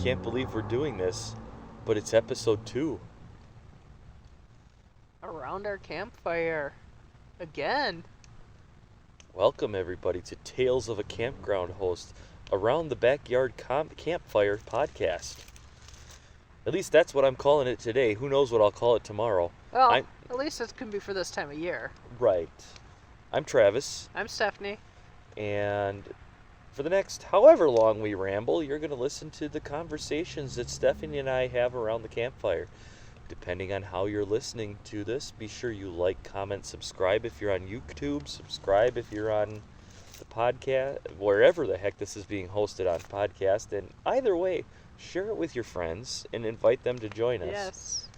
can't believe we're doing this, but it's episode 2. Around our campfire. Again. Welcome, everybody, to Tales of a Campground Host, Around the Backyard Campfire podcast. At least that's what I'm calling it today. Who knows what I'll call it tomorrow. Well, at least it can be for this time of year. Right. I'm Travis. I'm Stephanie. And for the next however long we ramble, you're going to listen to the conversations that Stephanie and I have around the campfire. Depending on how you're listening to this, be sure you like, comment, subscribe if you're on YouTube, subscribe if you're on the podcast, wherever the heck this is being hosted on podcast. And either way, share it with your friends and invite them to join us. Yes.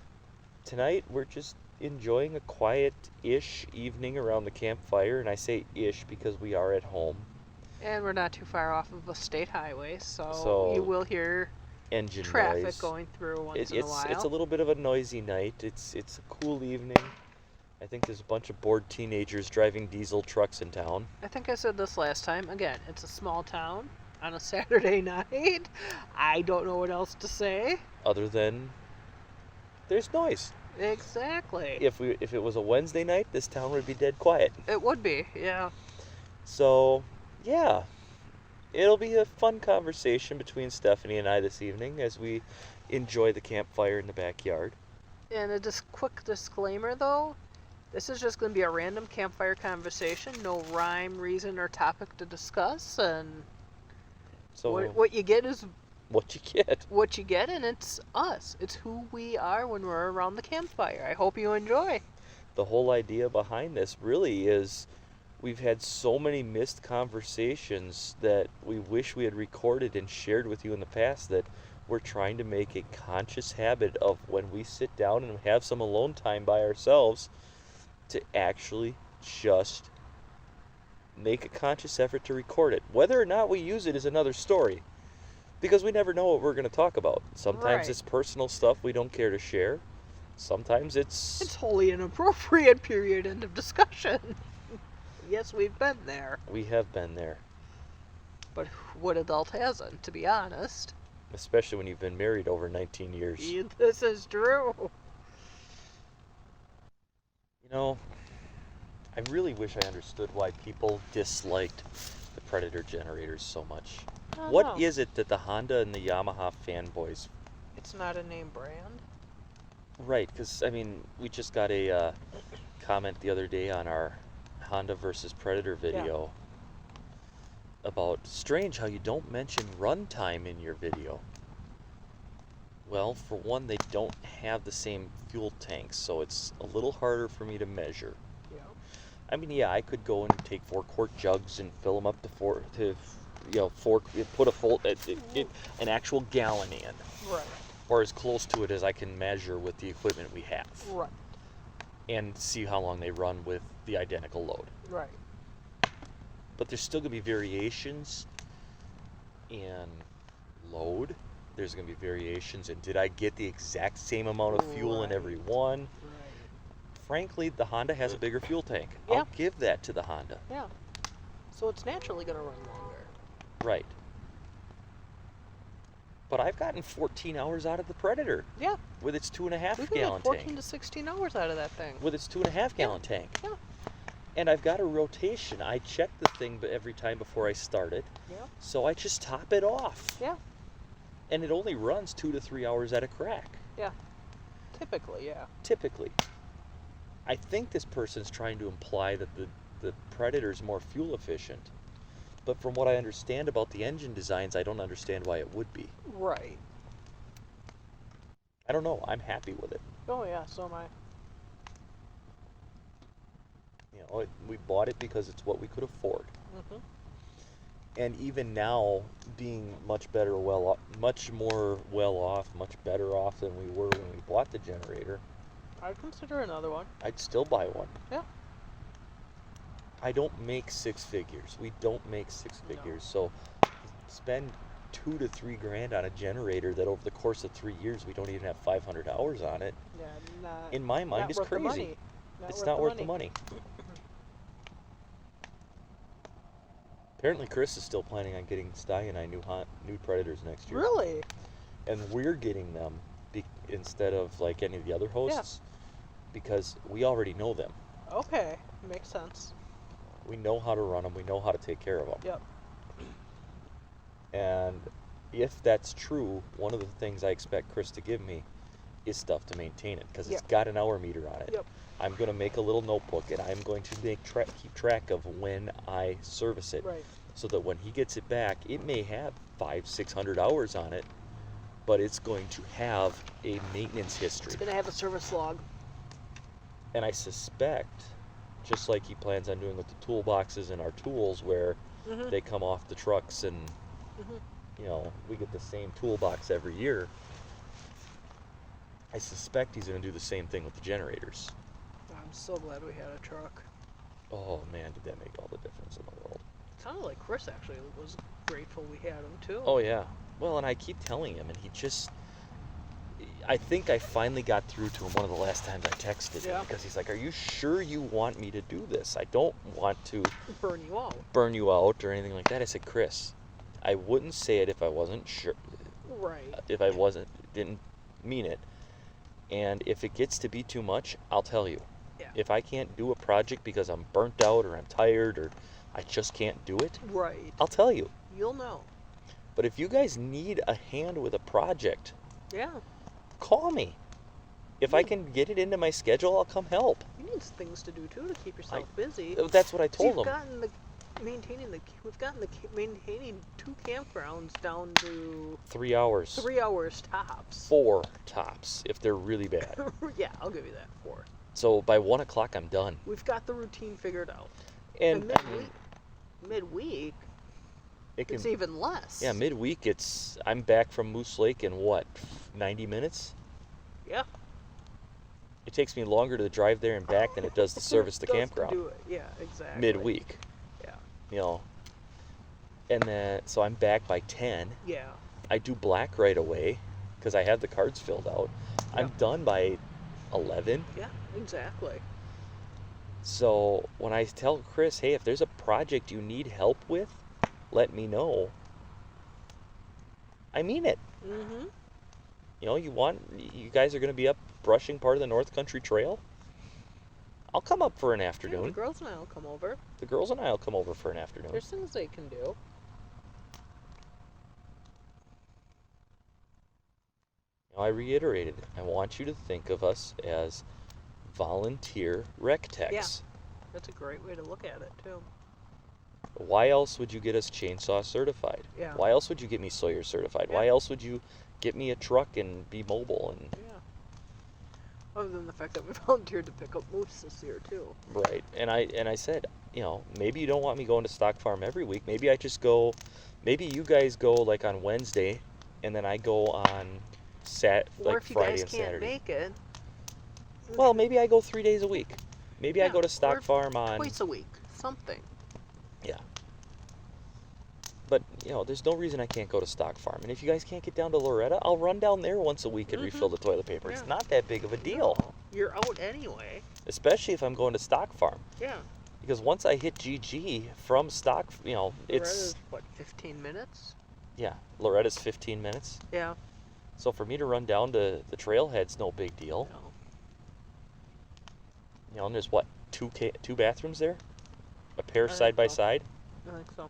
Tonight, we're just enjoying a quiet-ish evening around the campfire, and I say ish because we are at home. And we're not too far off of a state highway, so you will hear engine traffic noise going through once in a while. It's a little bit of a noisy night. It's a cool evening. I think there's a bunch of bored teenagers driving diesel trucks in town. I think I said this last time. Again, it's a small town on a Saturday night. I don't know what else to say. Other than there's noise. Exactly. If it was a Wednesday night, this town would be dead quiet. It would be, yeah. So, yeah. It'll be a fun conversation between Stephanie and I this evening as we enjoy the campfire in the backyard. And a quick disclaimer, though. This is just going to be a random campfire conversation. No rhyme, reason, or topic to discuss. And so what you get is what you get. What you get, and it's us. It's who we are when we're around the campfire. I hope you enjoy. The whole idea behind this really is we've had so many missed conversations that we wish we had recorded and shared with you in the past that we're trying to make a conscious habit of when we sit down and have some alone time by ourselves to actually just make a conscious effort to record it. Whether or not we use it is another story, because we never know what we're going to talk about. Sometimes It's personal stuff we don't care to share. Sometimes it's wholly inappropriate, period, end of discussion. Yes, we've been there. We have been there. But what adult hasn't, to be honest? Especially when you've been married over 19 years. This is true. You know, I really wish I understood why people disliked the Predator generators so much. What is it that the Honda and the Yamaha fanboys... It's not a name brand? Right, because, I mean, we just got a comment the other day on our Honda versus Predator video about strange how you don't mention runtime in your video. Well, for one, they don't have the same fuel tanks, so it's a little harder for me to measure. Yeah. I mean, yeah, I could go and take 4-quart jugs and fill them up to put an actual gallon in. Right. Or as close to it as I can measure with the equipment we have. Right. And see how long they run with the identical load. Right. But there's still going to be variations in load. There's going to be variations in did I get the exact same amount of fuel in every one. Right. Frankly, the Honda has a bigger fuel tank. Yeah. I'll give that to the Honda. Yeah. So it's naturally going to run longer. Right. But I've gotten 14 hours out of the Predator. Yeah. With its 2.5 We've gallon got 14 tank. to 16 hours out of that thing. With its 2.5 gallon tank. Yeah. And I've got a rotation. I check the thing every time before I start it. Yeah. So I just top it off. Yeah. And it only runs 2 to 3 hours at a crack. Yeah. Typically, yeah. Typically. I think this person's trying to imply that the Predator's more fuel efficient. But from what I understand about the engine designs, I don't understand why it would be. Right. I don't know. I'm happy with it. Oh, yeah, so am I. You know, we bought it because it's what we could afford. Mm-hmm. And even now, being much more well off, much better off than we were when we bought the generator, I'd consider another one. I'd still buy one. Yeah. I don't make 6 figures. We don't make 6 figures. So spend $2 to $3 grand on a generator that over the course of 3 years we don't even have 500 hours on it. Yeah, in my mind, is crazy. It's not worth the money. Apparently, Chris is still planning on getting Sty and I new Predators next year. Really? and we're getting them instead of like any of the other hosts because we already know them. Okay, makes sense. We know how to run them. We know how to take care of them. Yep. And if that's true, one of the things I expect Chris to give me is stuff to maintain it because it's got an hour meter on it. Yep. I'm going to make a little notebook and I'm going to keep track of when I service it. Right. So that when he gets it back, it may have 500-600 hours on it, but it's going to have a maintenance history. It's going to have a service log. And I suspect, just like he plans on doing with the toolboxes and our tools, where they come off the trucks and you know, we get the same toolbox every year, I suspect he's going to do the same thing with the generators. I'm so glad we had a truck. Oh man, did that make all the difference in the world. It sounded like Chris actually was grateful we had him too. Oh yeah. Well, and I keep telling him, and he just, I think I finally got through to him one of the last times I texted him, because he's like, are you sure you want me to do this? I don't want to burn you out or anything like that. I said, Chris, I wouldn't say it if I wasn't sure. Right. If I didn't mean it. And if it gets to be too much, I'll tell you. Yeah. If I can't do a project because I'm burnt out or I'm tired or I just can't do it, right, I'll tell you. You'll know. But if you guys need a hand with a project, call me. If I can get it into my schedule, I'll come help. You need things to do too to keep yourself busy. That's what I told him. We've gotten maintaining 2 campgrounds down to 3 hours. 3 hours tops. 4 tops if they're really bad. Yeah, I'll give you that. 4. So by 1 o'clock, I'm done. We've got the routine figured out. And midweek, it's even less. Yeah, midweek, I'm back from Moose Lake in what, 90 minutes? Yeah. It takes me longer to drive there and back than it does to service the campground. To do it. Yeah, exactly. Midweek. Yeah. You know, and then, so I'm back by 10. Yeah. I do black right away because I have the cards filled out. Yeah. I'm done by 11. Yeah, exactly. So when I tell Chris, hey, if there's a project you need help with, let me know. I mean it. Mm-hmm. You know, you guys are going to be up brushing part of the North Country Trail? I'll come up for an afternoon. Yeah, the girls and I will come over. The girls and I will come over for an afternoon. There's things they can do. Now, I reiterated, I want you to think of us as volunteer rec techs. Yeah, that's a great way to look at it, too. Why else would you get us chainsaw certified? Yeah. Why else would you get me Sawyer certified? Yeah. Why else would you get me a truck and be mobile? And other than the fact that we volunteered to pick up moose this year too. Right. And I said, you know, maybe you don't want me going to Stock Farm every week. Maybe I just go. Maybe you guys go like on Wednesday, and then I go on Friday and Saturday. Or if you guys can't make it. Well, maybe I go 3 days a week. Maybe I go to Stock Farm on twice a week. Something. Yeah. But, you know, there's no reason I can't go to Stock Farm. And if you guys can't get down to Loretta, I'll run down there once a week and refill the toilet paper. Yeah. It's not that big of a deal. No, you're out anyway. Especially if I'm going to Stock Farm. Yeah. Because once I hit GG from Stock, you know, Loretta's, what, 15 minutes? Yeah. Loretta's 15 minutes. Yeah. So for me to run down to the trailhead's no big deal. No. You know, and there's, what, two bathrooms there? A pair side by side? I think so.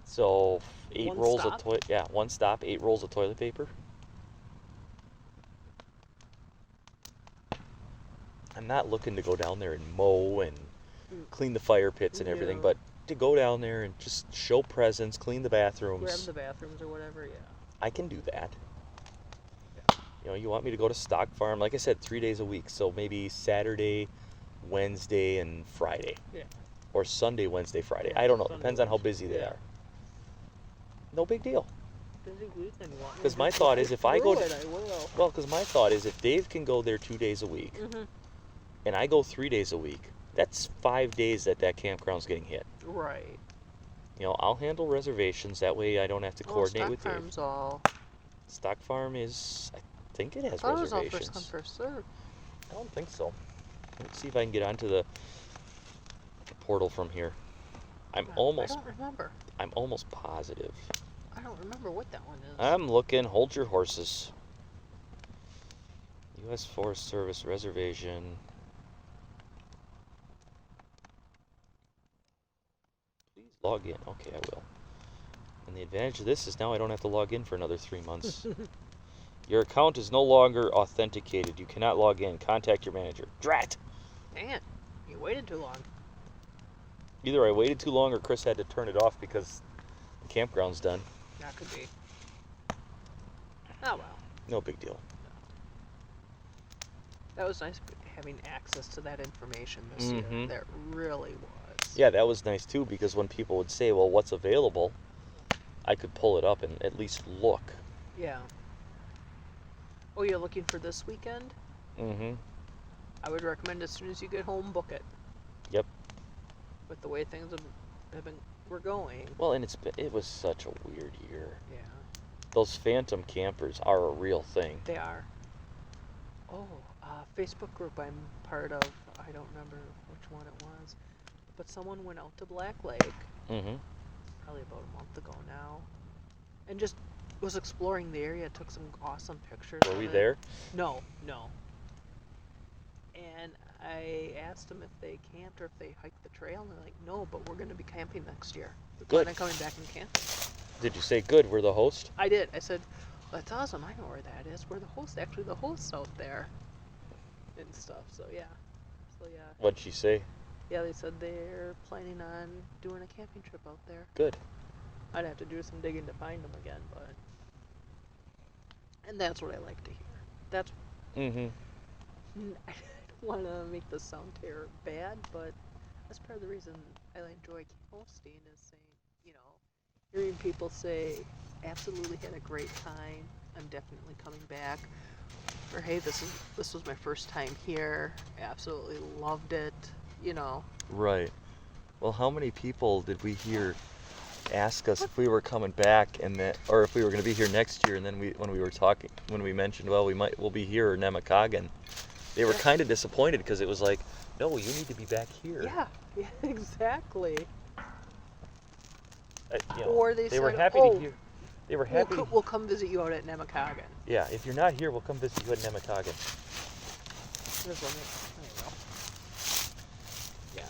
So 8 One rolls stop? of toilet, yeah, 1 stop, 8 rolls of toilet paper. I'm not looking to go down there and mow and clean the fire pits and everything, but to go down there and just show presence, clean the bathrooms. Grab the bathrooms or whatever, yeah. I can do that. Yeah. You know, you want me to go to Stock Farm, like I said, 3 days a week, so maybe Saturday, Wednesday, and Friday. Yeah. Or Sunday, Wednesday, Friday. I don't know. Sunday, Depends on how Wednesday. busy they are. No big deal. Because my thought is if I go, I will. well, because my thought is if Dave can go there 2 days a week, and I go 3 days a week, that's 5 days that campground's getting hit. Right. You know, I'll handle reservations. That way I don't have to coordinate with Stock Farm's Dave. Stock Farm is, I think it has reservations. It was all first come, first served. I don't think so. Let's see if I can get onto the portal from here. I don't remember. I'm almost positive. I don't remember what that one is. I'm looking. Hold your horses. U.S. Forest Service reservation. Please log in. Okay, I will. And the advantage of this is now I don't have to log in for another 3 months. Your account is no longer authenticated. You cannot log in. Contact your manager. Drat! Dang it. You waited too long. Either I waited too long or Chris had to turn it off because the campground's done. That could be. Oh, well. No big deal. That was nice having access to that information this year. That really was. Yeah, that was nice too, because when people would say, well, what's available, I could pull it up and at least look. Yeah. Oh, you're looking for this weekend? Mm-hmm. I would recommend as soon as you get home, book it. Yep. With the way things were going. Well, and it was such a weird year. Yeah. Those phantom campers are a real thing. They are. Oh, Facebook group I'm part of. I don't remember which one it was, but someone went out to Black Lake. Probably about a month ago now, and just was exploring the area. Took some awesome pictures. Were we there? No. And I asked them if they camped or if they hiked the trail, and they're like, no, but we're going to be camping next year. We're Good. planning on coming back and camping. Did you say good? We're the host? I did. I said, well, that's awesome. I know where that is. We're the host. Actually, the hosts out there and stuff. So yeah. What'd she say? Yeah, they said they're planning on doing a camping trip out there. Good. I'd have to do some digging to find them again, but. And that's what I like to hear. That's. I don't want to make this sound bad, but that's part of the reason I enjoy hosting is saying, hearing people say, absolutely had a great time. I'm definitely coming back. Or hey, this was my first time here. Absolutely loved it. Right. Well, how many people did we hear ask us if we were coming back or if we were going to be here next year? And then when we mentioned, well, we'll be here in Nemacoggin, they were kind of disappointed because it was like, no, you need to be back here. Yeah, exactly. Or they said, were happy to hear. They were happy. We'll come visit you out at Nemacoggin. Yeah, if you're not here, we'll come visit you at Nemacoggin. Yeah.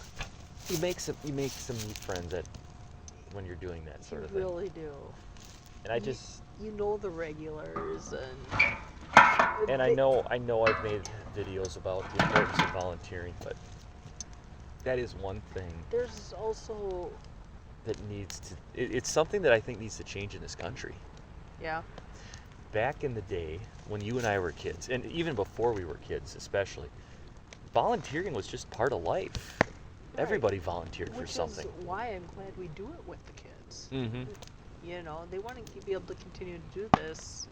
You make some neat friends when you're doing that sort of thing. You really do. And you know the regulars and I know I've made videos about the importance of volunteering, but that is one thing. There's also that it's something that I think needs to change in this country. Yeah. Back in the day, when you and I were kids, and even before we were kids especially, volunteering was just part of life. Right. Everybody volunteered for something. Which is why I'm glad we do it with the kids. They want to be able to continue to do this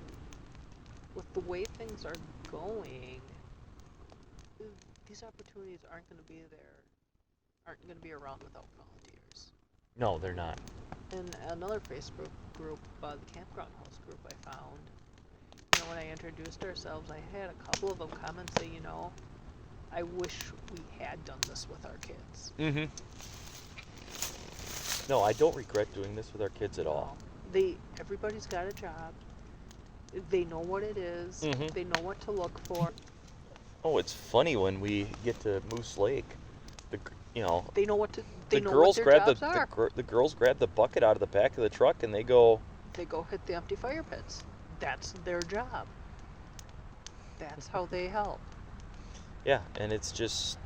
with the way things are going. These opportunities aren't going to be around without volunteers. No, they're not. And another Facebook group, the campground host group I found, when I introduced ourselves, I had a couple of them come and say, I wish we had done this with our kids. No, I don't regret doing this with our kids at all. Everybody's got a job. They know what it is. They know what to look for. Oh, it's funny when we get to Moose Lake. They know what to. The girls grab the girls grab the bucket out of the back of the truck and they go hit the empty fire pits. That's their job. That's how they help. Yeah, and it's just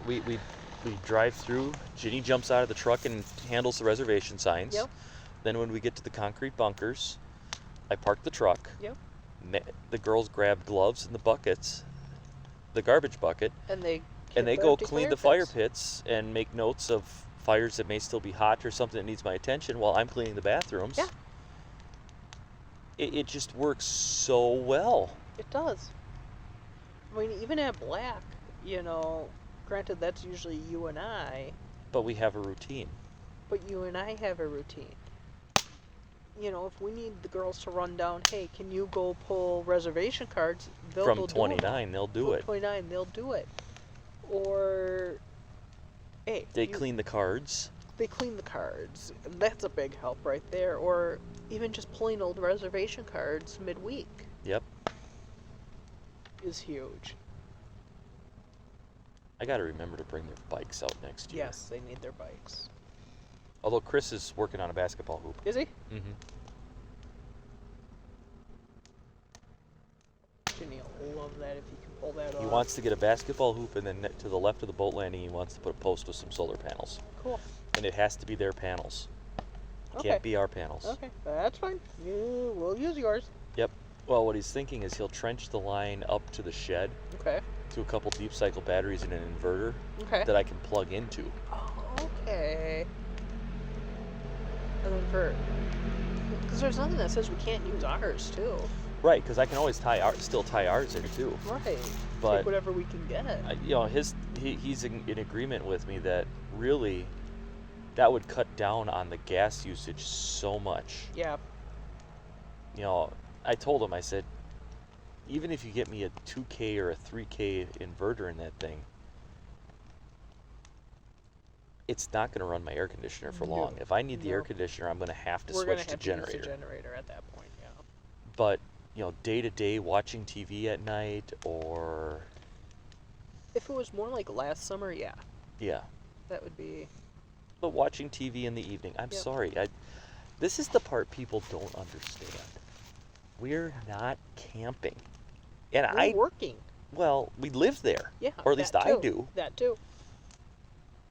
we drive through. Ginny jumps out of the truck and handles the reservation signs. Yep. Then when we get to the concrete bunkers, I park the truck. Yep. The girls grab gloves and the buckets, the garbage bucket, and they go clean the fire pits and make notes of fires that may still be hot or something that needs my attention while I'm cleaning the bathrooms. Yeah. It just works so well. It does. I mean, even at Black, granted that's usually you and I. But we have a routine. But you and I have a routine. If we need the girls to run down, hey, can you go pull reservation cards? From 29, they'll do it. 29, they'll do it. Or, hey. They clean the cards. they clean the cards. And that's a big help right there. Or even just pulling old reservation cards midweek. Yep. Is huge. I got to remember to bring their bikes out next year. Yes, they need their bikes. Although Chris is working on a basketball hoop. Is he? Mm-hmm. Ginny will love that if he can pull that off. He wants to get a basketball hoop, and then to the left of the boat landing, he wants to put a post with some solar panels. Cool. And it has to be their panels. It Okay. can't be our panels. Okay, that's fine. We'll use yours. Yep. Well, what he's thinking is he'll trench the line up to the shed Okay. to a couple deep cycle batteries and an inverter Okay. that I can plug into. Oh, okay. And then because there's nothing that says we can't use ours too. Right, because I can always still tie ours in too. Right. But take whatever we can get. He's in agreement with me that really that would cut down on the gas usage so much. Yeah. I told him, I said, even if you get me a 2K or a 3K inverter in that thing, it's not going to run my air conditioner for long. If I need the air conditioner, I'm going to have to switch to generator. Use the generator at that point, yeah. But, day to day watching TV at night, or if it was more like last summer, yeah. Yeah. That would be. But watching TV in the evening, I'm Yep. sorry. This is the part people don't understand. We're not camping. And We're working. Well, we live there. Yeah. Or at least I do. That too.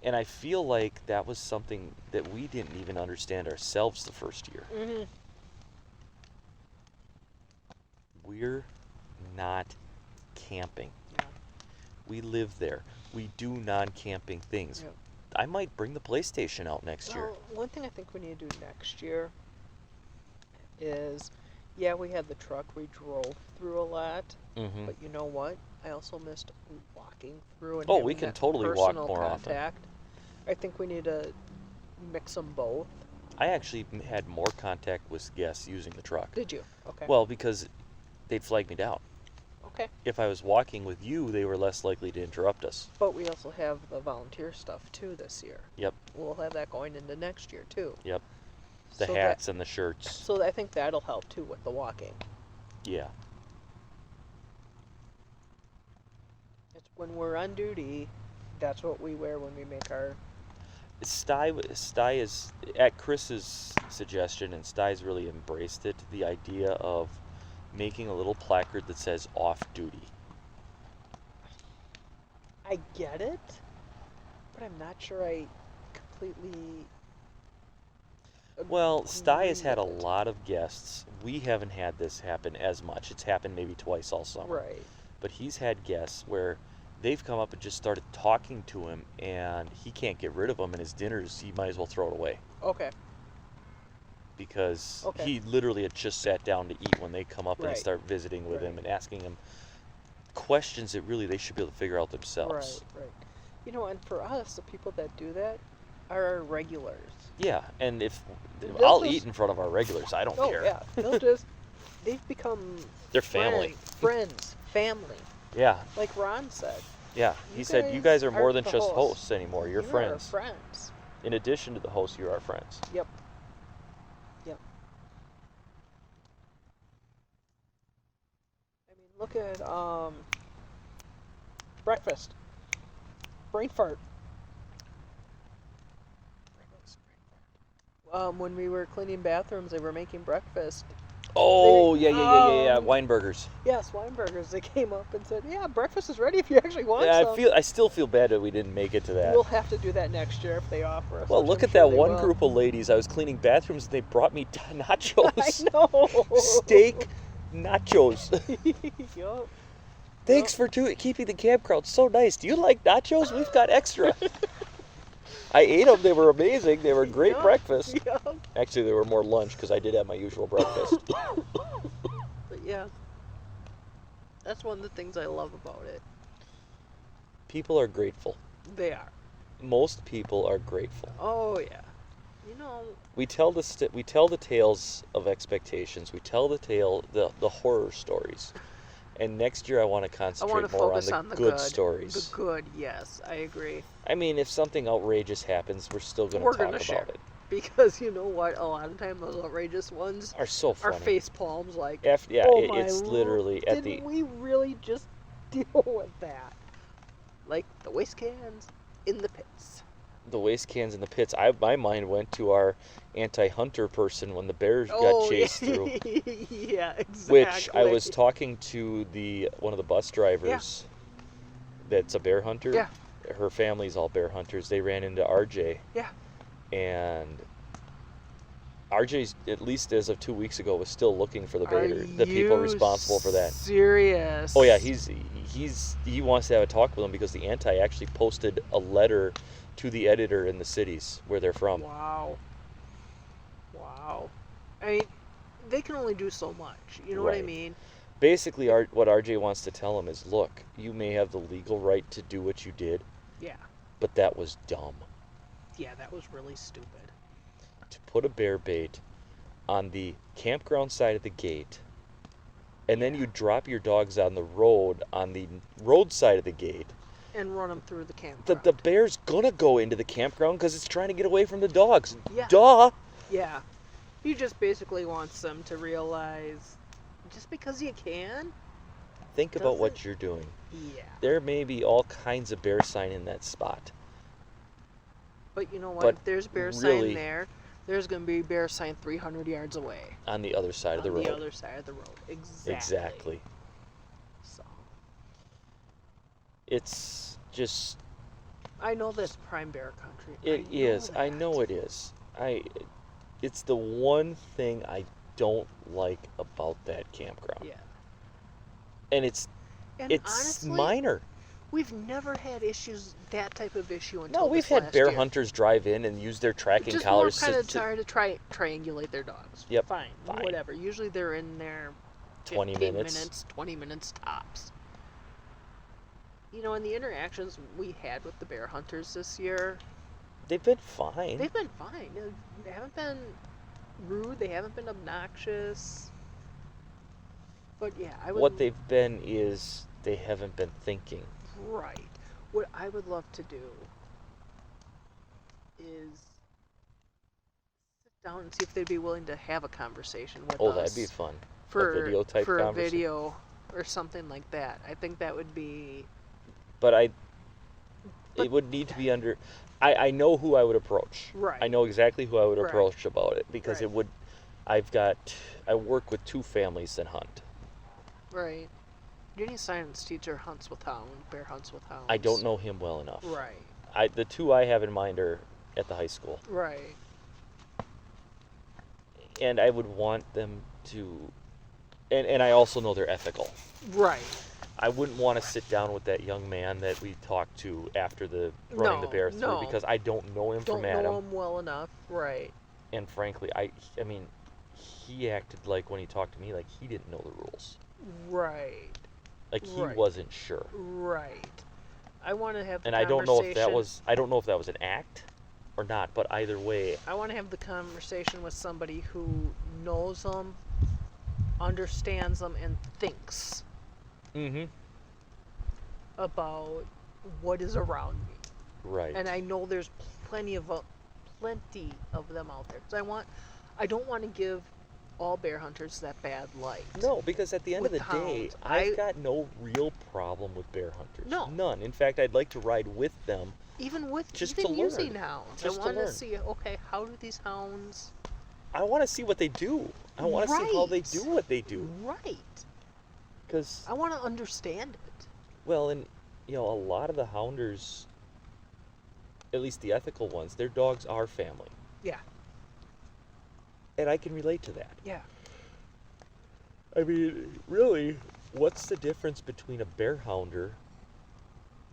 And I feel like that was something that we didn't even understand ourselves the first year. Mm-hmm. We're not camping. Yeah. We live there. We do non-camping things. Yeah. I might bring the PlayStation out next year. One thing I think we need to do next year is, yeah, we had the truck. We drove through a lot. Mm-hmm. But you know what? I also missed walking through and Oh, having we can that totally walk personal more contact. I think we need to mix them both. I actually had more contact with guests using the truck. Did you? Okay. Well, because they'd flag me down. Okay. If I was walking with you, they were less likely to interrupt us. But we also have the volunteer stuff too this year. Yep. We'll have that going into next year too. Yep. The So hats and the shirts. So I think that'll help too with the walking. Yeah. It's when we're on duty, that's what we wear when we make our. Sty is, at Chris's suggestion, and Sty's really embraced it, the idea of making a little placard that says off duty. I get it, but I'm not sure I completely. Well, Sty has agree had a with it. lot of guests. We haven't had this happen as much. It's happened maybe twice all summer. Right. But he's had guests where they've come up and just started talking to him, and he can't get rid of them, and his dinners, he might as well throw it away. Okay. Because Okay. he literally had just sat down to eat when they come up and they Right. start visiting with him Right. and asking him questions that really they should be able to figure out themselves. Right. And for us, the people that do that are our regulars. Yeah, and if They'll I'll just- eat in front of our regulars, I don't Oh care. yeah, they've become They're family. friends, family. Yeah, Like Ron said. yeah. He said, you guys are more than just hosts anymore. You're You friends. are friends. In addition to the hosts, you're our friends. Yep. I mean, look at breakfast. Brain fart. When we were cleaning bathrooms, they were making breakfast. Oh, yeah. Weinbergers. Yes, Weinbergers. They came up and said, "Yeah, breakfast is ready if you actually want Yeah, some." I still feel bad that we didn't make it to that. We'll have to do that next year if they offer us. Well, which look I'm at sure that they one will. group of ladies. I was cleaning bathrooms and they brought me nachos. I know. Steak nachos. Yup. Thanks for keeping the campground so nice. Do you like nachos? We've got extra. I ate them. They were amazing. They were great Yup, breakfast. yup. Actually, they were more lunch because I did have my usual breakfast. But yeah, that's one of the things I love about it. People are grateful. They are. Most people are grateful. Oh yeah. We tell the tales of expectations. We tell the horror stories. And next year I want to I want concentrate to more on focus the on the good good. stories. The good, yes, I agree. I mean, if something outrageous happens, we're still going We're to talk gonna share about it. Because you know what? A lot of time those outrageous ones Are so are funny. face palms. Like, Yeah, oh my it's literally at the didn't we really just deal with that? Like the waste cans in the pits. waste cans in the pits. My mind went to our anti-hunter person when the bears got Oh chased yeah, through. yeah, exactly. Which I was talking to one of the bus drivers. That's a bear hunter. Yeah. Her family's all bear hunters. They ran into RJ. Yeah. And RJ's, at least as of 2 weeks ago, was still looking for the people responsible for that. Serious? Oh yeah, he wants to have a talk with them because the anti actually posted a letter to the editor in the cities where they're from. Wow. I mean, they can only do so much. You know what I Right. mean? Basically, what RJ wants to tell him is, look, you may have the legal right to do what you did. Yeah. But that was dumb. Yeah, that was really stupid. To put a bear bait on the campground side of the gate, and then you drop your dogs on the road side of the gate. And run them through the campground. The bear's gonna go into the campground because it's trying to get away from the dogs. Yeah. Duh. Yeah. He just basically wants them to realize, just because you can. Think about what you're doing. Yeah. There may be all kinds of bear sign in that spot. But you know what? But if there's bear really, sign there, there's going to be bear sign 300 yards away. On the other side of the road. On the other side of the road. Exactly. So. It's just... I know this prime bear country. It is. I know it is. It's the one thing I don't like about that campground. Yeah. And it's honestly, minor. We've never had that type of issue until No, we've had bear hunters drive in and use their tracking collars. Just kind of try triangulate their dogs. Yep. Fine. Whatever. Usually they're in there 20 minutes. 20 minutes tops. You know, and the interactions we had with the bear hunters this year, they've been fine. They haven't been rude. They haven't been obnoxious. But yeah, what they've been is they haven't been thinking. Right. What I would love to do is sit down and see if they'd be willing to have a conversation with us. Oh, that'd be fun. For a video type for conversation. A video or something like that. I think that would be... But it would need to be under... I know who I would approach. Right. I know exactly who I would approach about it because right. it would... I work with 2 families that hunt. Right. Gini science teacher hunts with hounds, bear hunts with hounds. I don't know him well enough. Right. The 2 I have in mind are at the high school. Right. And I would want them to... And I also know they're ethical. Right. I wouldn't want to sit down with that young man that we talked to after running the bear through because I don't know him from Adam. Don't know him well enough. Right. And frankly, I mean, he acted like when he talked to me like he didn't know the rules. Right. Like he wasn't sure. Right. I want to have the conversation. And I don't know if that was an act or not, but either way. I want to have the conversation with somebody who knows them, understands them, and thinks about what is around me. Right. And I know there's plenty of them out there. Because I don't want to give all bear hunters that bad light. No, because at the end of the day, I've got no real problem with bear hunters. No. None. In fact, I'd like to ride with them. Even using hounds. Just I want to see, okay, how do these hounds... I want to see what they do. I want to see how they do what they do. Right. Because... I want to understand it. Well, and, a lot of the hounders, at least the ethical ones, their dogs are family. Yeah. And I can relate to that. Yeah. I mean, really, what's the difference between a bear hounder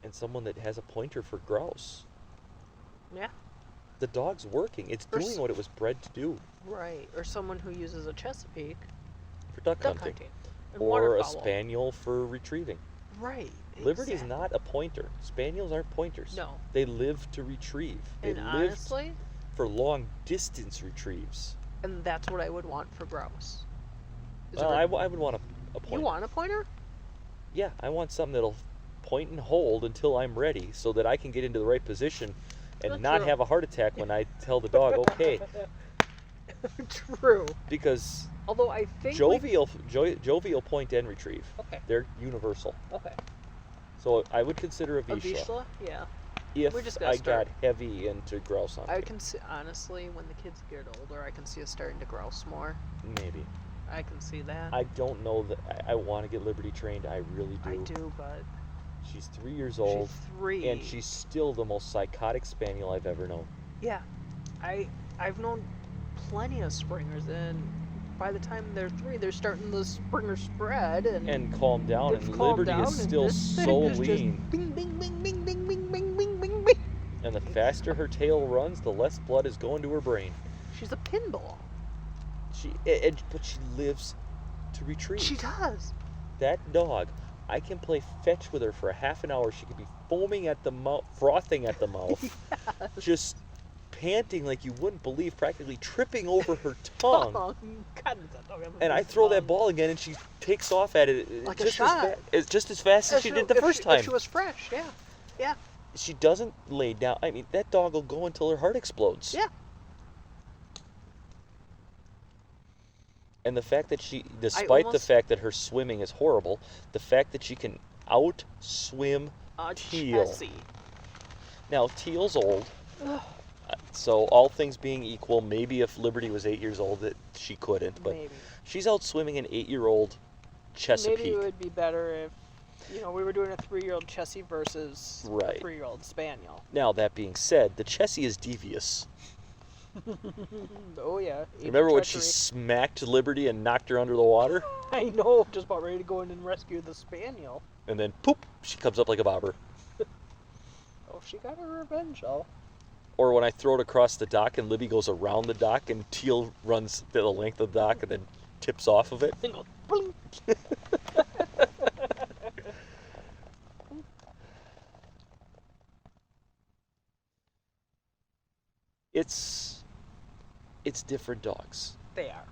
and someone that has a pointer for grouse? Yeah. The dog's working. It's doing what it was bred to do. Right. Or someone who uses a Chesapeake for duck hunting. Or a spaniel for retrieving. Right. Liberty's not a pointer. Spaniels aren't pointers. No. They live to retrieve. They live honestly, for long distance retrieves. And that's what I would want for grouse. I would want a pointer. You want a pointer? Yeah, I want something that'll point and hold until I'm ready so that I can get into the right position and That's not true. have a heart attack when I tell the dog, okay. True. Because Although I think jovial point and retrieve. Okay. They're universal. Okay. So I would consider a A Vizsla Vizsla? Yeah. if We just gotta I start. got heavy into grouse hunting. I can see, honestly, when the kids get older, I can see us starting to grouse more. Maybe. I can see that. I don't know that I want to get Liberty trained. I really do. I do, but She's 3 years old. she's 3. And she's still the most psychotic spaniel I've ever known. Yeah. I've known plenty of springers, and by the time they're 3, they're starting the springer spread and calm down, they've and calmed Liberty down, is and still this thing so is just lean. bing, bing, bing, bing, bing, bing, bing, bing, bing, bing. And the faster her tail runs, the less blood is going to her brain. She's a pinball. But she lives to retrieve. She does. That dog, I can play fetch with her for a half an hour. She could be foaming at the mouth, frothing at the mouth, Yes. just panting like you wouldn't believe, practically tripping over her tongue. God, that dog has a And I big throw that tongue. ball again, and she takes off at it Like a just shot. just as fast as she did the first time. If she was fresh, yeah. Yeah. She doesn't lay down. I mean, that dog will go until her heart explodes. Yeah. And the fact that despite the fact that her swimming is horrible, the fact that she can outswim Teal. Chessie. Now, Teal's old, so all things being equal, maybe if Liberty was 8 years old, that she couldn't. But Maybe. she's outswimming an 8-year-old Chesapeake. Maybe it would be better if, we were doing a 3-year-old Chessie versus Right. a 3-year-old Spaniel. Now, that being said, the Chessie is devious. Oh, yeah. Remember when she treachery. smacked Liberty and knocked her under the water? I know, just about ready to go in and rescue the Spaniel. And then, poop, she comes up like a bobber. Oh, she got her revenge, though. Or when I throw it across the dock and Libby goes around the dock and Teal runs the length of the dock and then tips off of it. Thing goes, bling. It's different dogs. They are.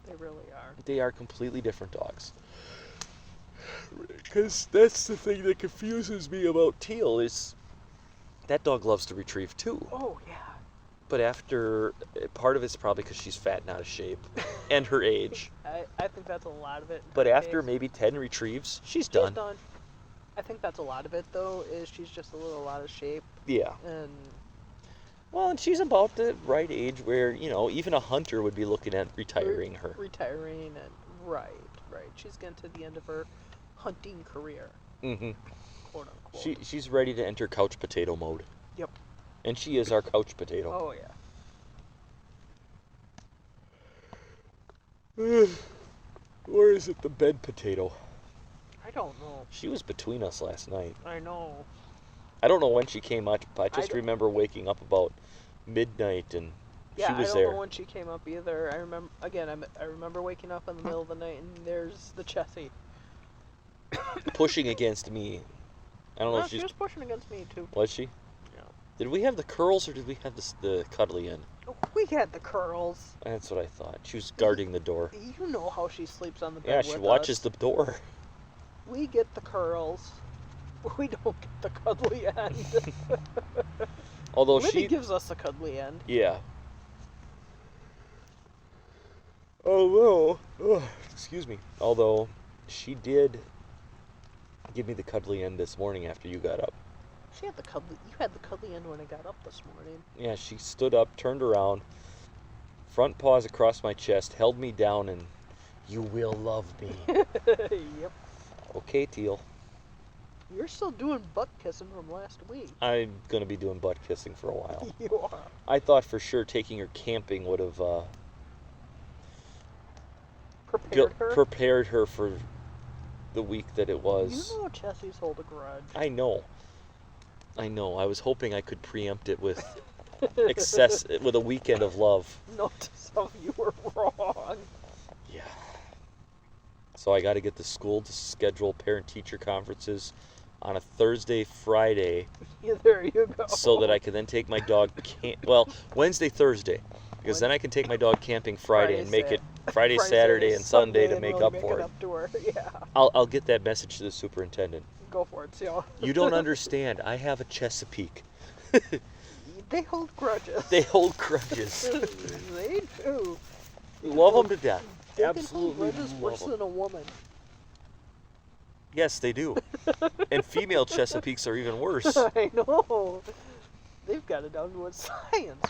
They really are. They are completely different dogs. Because that's the thing that confuses me about Teal is that dog loves to retrieve too. Oh, yeah. But after, part of it's probably because she's fat and out of shape and her age. I think that's a lot of it. But her after case. maybe 10 retrieves, she's She's done. done. I think that's a lot of it, though, is she's just a little out of shape. Yeah. And Well, and she's about the right age where, even a hunter would be looking at retiring her. Retiring, and right. She's getting to the end of her hunting career, Mm-hmm. quote unquote. She's ready to enter couch potato mode. Yep. And she is our couch potato. Oh, yeah. Or is it the bed potato? I don't know. She was between us last night. I know. I don't know when she came out, but I just don't- remember waking up about midnight and Yeah, she was I don't there. know when she came up either. I remember waking up in the middle of the night and there's the Chessie. Pushing against me. I don't know No, if she she's... was pushing against me, too. Was she? Yeah. Did we have the curls or did we have the cuddly end? We had the curls. That's what I thought. She was guarding the door. You know how she sleeps on the bed Yeah, with she watches us. the door. We get the curls. We don't get the cuddly end. Although Libby she... gives us the cuddly end. Yeah. Excuse me. Although she did give me the cuddly end this morning after you got up. She had the cuddly. You had the cuddly end when I got up this morning. Yeah, she stood up, turned around, front paws across my chest, held me down, and you will love me. Yep. Okay, Teal. You're still doing butt kissing from last week. I'm going to be doing butt kissing for a while. You are. I thought for sure taking her camping would have prepared her for the week that it was. You know Chessie's hold a grudge. I know. I was hoping I could preempt it with with a weekend of love. Notice how you were wrong. Yeah. So I got to get the school to schedule parent-teacher conferences on a Thursday, Friday, Yeah, there you go. so that I can then take my dog Wednesday, Thursday. Because then I can take my dog camping Friday and make it Friday, Friday, Saturday, and Sunday to make really up for it. Up to her. Yeah. I'll get that message to the superintendent. Go for it, Seal. You don't understand. I have a Chesapeake. They hold grudges. They hold grudges. They do. Love them to death. They Absolutely can hold grudges love worse them. than a woman. Yes, they do. And female Chesapeakes are even worse. I know. They've got it down to a science.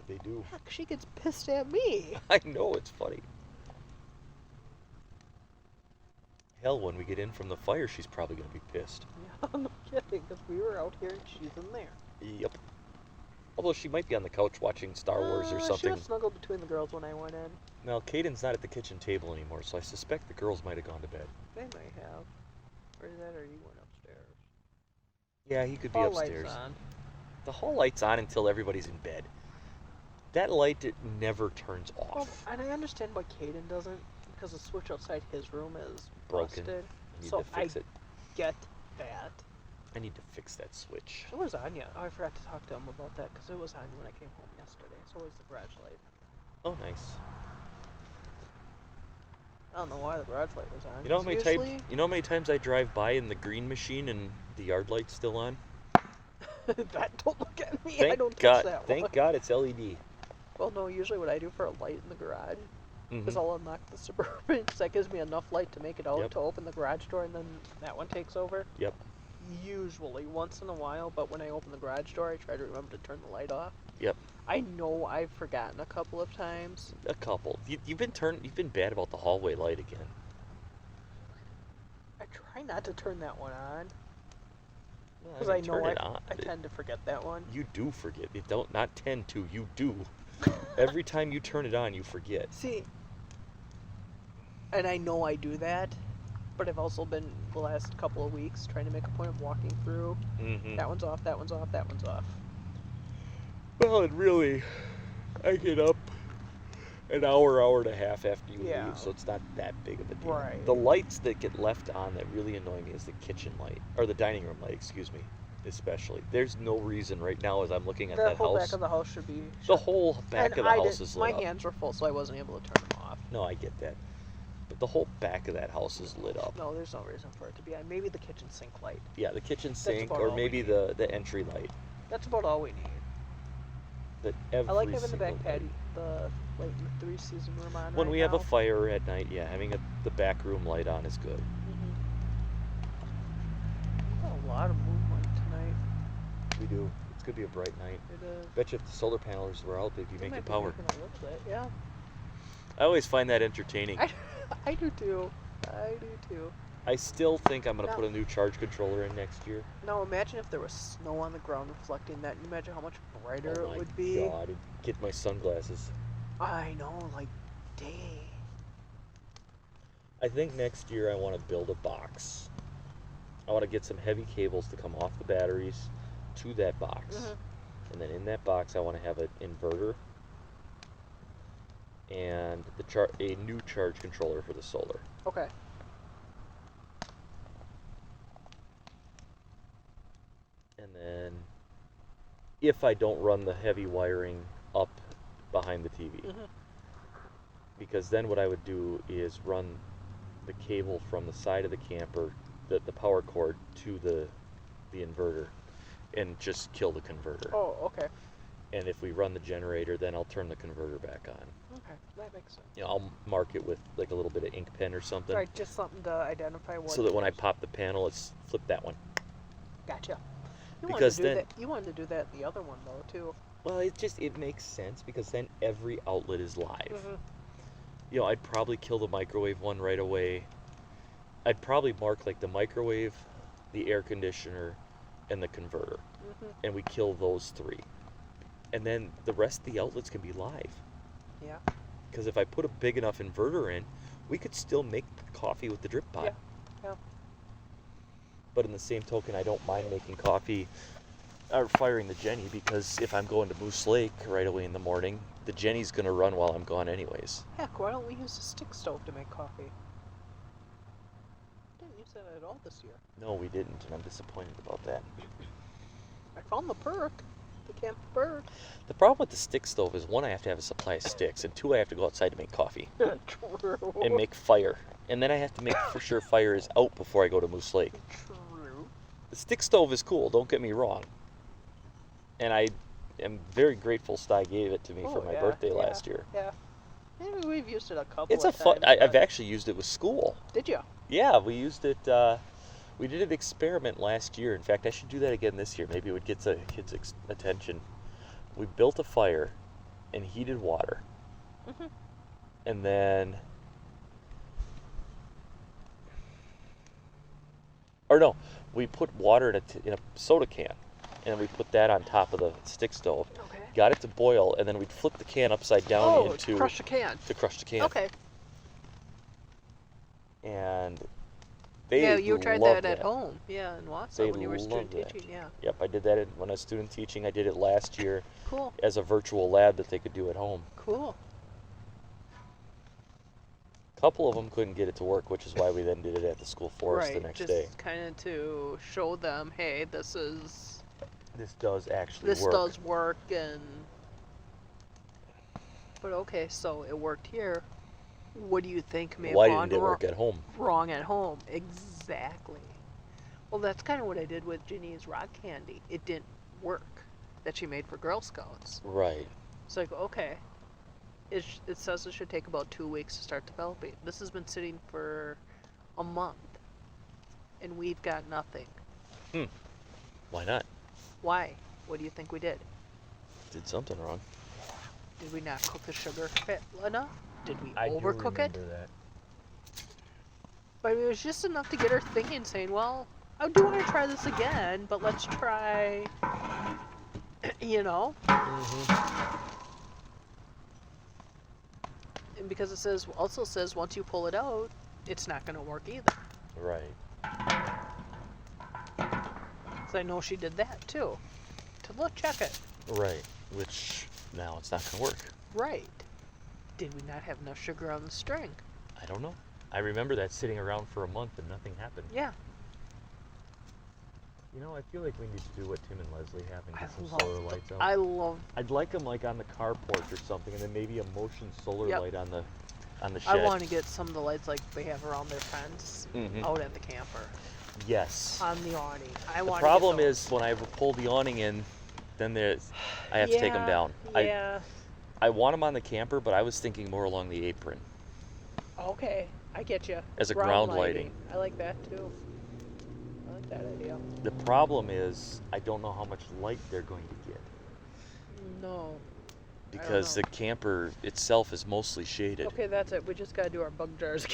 They do. Heck, she gets pissed at me. I know, it's funny. Hell, when we get in from the fire, she's probably going to be pissed. Yeah, no kidding, because we were out here and she's in there. Yep. Although she might be on the couch watching Star Wars or She something. was snuggled between the girls when I went in. Now, Caden's not at the kitchen table anymore, so I suspect the girls might have gone to bed. They may have. Or is that, or you went upstairs? Yeah, he could be Hall upstairs. lights on. The hall light's on until everybody's in bed. That light, it never turns off. Well, and I understand why Caden doesn't, because the switch outside his room is Broken. busted. I need So to fix it. Get that. I need to fix that switch. So was Anya. Oh, I forgot to talk to him about that, because it was on when I came home yesterday. So was the garage light. Oh, nice. I don't know why the garage light was on. You know how Usually- many times I drive by in the green machine and the yard light's still on? That don't look at me. I Thank don't God. touch that one. Thank God it's LED. Well, no. Usually, what I do for a light in the garage is Mhm. I'll unlock the Suburban, so that gives me enough light to make it out Yep. to open the garage door, and then that one takes over. Yep. Usually, once in a while, but when I open the garage door, I try to remember to turn the light off. Yep. I know I've forgotten a couple of times. A couple. You've been bad about the hallway light again. I try not to turn that one on Well, because mean, I know turn it on. I tend to forget that one. You do forget. You don't not tend to. You do. Every time you turn it on, you forget. See, and I know I do that, but I've also been the last couple of weeks trying to make a point of walking through. Mm-hmm. That one's off. That one's off. That one's off. Well, and really, I get up an hour and a half after you Yeah. leave, so it's not that big of a deal. Right. The lights that get left on that really annoy me is the kitchen light, or the dining room light, excuse me, especially. There's no reason right now as I'm looking at The that whole house. back of the house should be. The whole back and of the I house did, is my lit up. hands were full, so I wasn't able to turn them off. No, I get that. But the whole back of that house is lit up. No, there's no reason for it to be on. Maybe the kitchen sink light. Yeah, the kitchen sink, about or all maybe we the entry light. That's about all we need. That every I like having the single back night. patio, the like the 3-season room on. When right we have a now. fire at night, yeah, having the back room light on is good. Got a lot of moonlight tonight. We do. It's gonna be a bright night. It is. Bet you if the solar panels were out, they'd be They making might be power. making a little bit, yeah. I always find that entertaining. I do too. I do too. I still think I'm gonna No. put a new charge controller in next year. Now imagine if there was snow on the ground reflecting that. Can you imagine how much brighter Oh it my would be? God, I'd get my sunglasses. I know, like, dang. I think next year I want to build a box. I want to get some heavy cables to come off the batteries to that box. And then in that box I want to have an inverter and a new charge controller for the solar. Okay. And then if I don't run the heavy wiring up behind the TV. Because then what I would do is run the cable from the side of the camper, the power cord, to the inverter, and just kill the converter. Oh, okay. And if we run the generator, then I'll turn the converter back on. Okay, that makes sense. You know, I'll mark it with like a little bit of ink pen or something, Right, just something to identify what. so that when I it is. pop the panel, it's flip that one. Gotcha. Because then- you wanted to do that in the other one though too. Well, it makes sense because then every outlet is live. Mhm. You know, I'd probably kill the microwave one right away. I'd probably mark like the microwave, the air conditioner, and the converter. And we kill those three. And then the rest of the outlets can be live. Yeah. Because if I put a big enough inverter in, we could still make coffee with the drip pot. Yeah. But in the same token, I don't mind making coffee or firing the Jenny, because if I'm going to Moose Lake right away in the morning, the Jenny's going to run while I'm gone anyways. Heck, why don't we use a stick stove to make coffee? Didn't use that at all this year. No, we didn't, and I'm disappointed about that. I found the perk. The camper. The problem with the stick stove is, one, I have to have a supply of sticks, and two, I have to go outside to make coffee. True. And make fire. And then I have to make for sure fire is out before I go to Moose Lake. True. The stick stove is cool, don't get me wrong. And I am very grateful Sty gave it to me for my birthday last year. Yeah. Maybe we've used it a couple It's of a fun. times. I've actually used it with school. Did you? Yeah, we used it. We did an experiment last year. In fact, I should do that again this year. Maybe it would get the kids' attention. We built a fire and heated water. Mm-hmm. And then, or no, we put water in a soda can, and we put that on top of the stick stove. Okay. Got it to boil, and then we'd flip the can upside down into to crush the can. To crush the can. Okay. And they you tried loved that at home. Yeah, in Wausau They when you were student loved that. teaching. Yeah. Yep, I did that when I was student teaching. I did it last year Cool. as a virtual lab that they could do at home. Cool. A couple of them couldn't get it to work, which is why we then did it at the school forest the next day. Just kind of to show them, hey, this This does work, and but okay, so it worked here. What do you think may have Why gone didn't it work at home? wrong at home? Exactly. Well, that's kind of what I did with Ginny's rock candy. It didn't work that she made for Girl Scouts. Right. It's like, okay, it says it should take about 2 weeks to start developing. This has been sitting for a month, and we've got nothing. Why not? Why? What do you think we did? Did something wrong. Did we not cook the sugar enough? Did we I overcook do it? remember that. But it was just enough to get her thinking, saying, well, I do want to try this again, but let's try, you know? Mm-hmm. And because it also says once you pull it out, it's not going to work either. Right. So I know she did that too. To check it. Right. Which now it's not going to work. Right. Did we not have enough sugar on the string? I don't know. I remember that sitting around for a month and nothing happened. Yeah. You know, I feel like we need to do what Tim and Leslie have and get some solar lights out. I'd like them like on the carport or something, and then maybe a motion solar light on the shed. I want to get some of the lights like they have around their fence out at the camper. Yes. On the awning. The problem is when I pull the awning in, then I have to take them down. Yeah. I want them on the camper, but I was thinking more along the apron. Okay, I get you. As a ground lighting. I like that too. I like that idea. The problem is I don't know how much light they're going to get. No. Because the camper itself is mostly shaded. Okay, that's it. We just gotta do our bug jars.